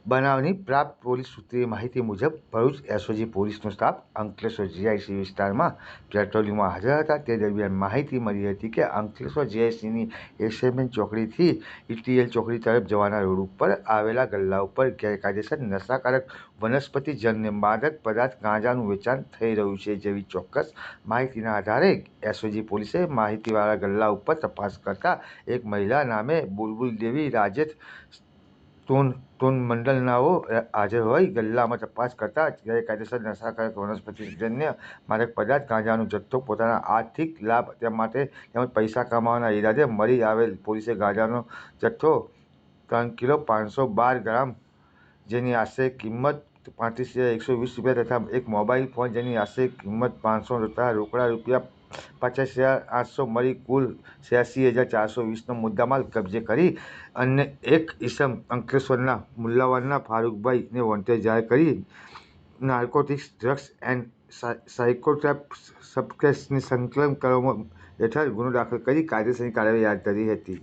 બનાવની પ્રાપ્ત પોલીસ સૂત્રીય માહિતી મુજબ ભરૂચ એસઓજી પોલીસનો સ્ટાફ અંકલેશ્વર જીઆઈસી વિસ્તારમાં પેટ્રોલિંગમાં હાજર હતા. તે દરમિયાન માહિતી મળી હતી કે અંકલેશ્વર જીઆઈસીની એસએમએન ચોકડીથી ઈટીએલ ચોકડી તરફ જવાના રોડ ઉપર આવેલા ગલ્લા ઉપર ગેરકાયદેસર નશાકારક વનસ્પતિજન્ય માદક પદાર્થ ગાંજાનું વેચાણ થઈ રહ્યું છે જેવી ચોક્કસ માહિતીના આધારે એસઓજી પોલીસે માહિતીવાળા ગલ્લા ઉપર તપાસ કરતા એક મહિલા નામે બુલબુલ દેવી રાજેશ ટોન મંડલનાઓ હાજર હોય ગલ્લામાં તપાસ કરતા ગેરકાયદેસર નશાકારક વનસ્પતિજન્ય માદક પદાર્થ ગાંજાનો જથ્થો પોતાના આર્થિક લાભ માટે તેમજ પૈસા કમાવાના ઈરાદે મળી આવેલ. પોલીસે ગાંજાનો જથ્થો 3 કિલો 512 ગ્રામ જેની આશરે કિંમત 35,120 તથા એક મોબાઈલ ફોન જેની આશરે કિંમત 500 તથા રોકડા રૂપિયા 50,800 મળી કુલ 86,420નો મુદ્દામાલ કબજે કરી અન્ય એક ઈસમ અંકલેશ્વરના મુલ્લાવાડના ફારૂકભાઈને વોન્ટેડ જાહેર કરી નાર્કોટિક્સ, ડ્રગ્સ એન્ડ સાયકોટ્રોપ સબકેસની સંકલન કલમો હેઠળ ગુનો દાખલ કરી કાયદેસરની કાર્યવાહી હાથ ધરી હતી.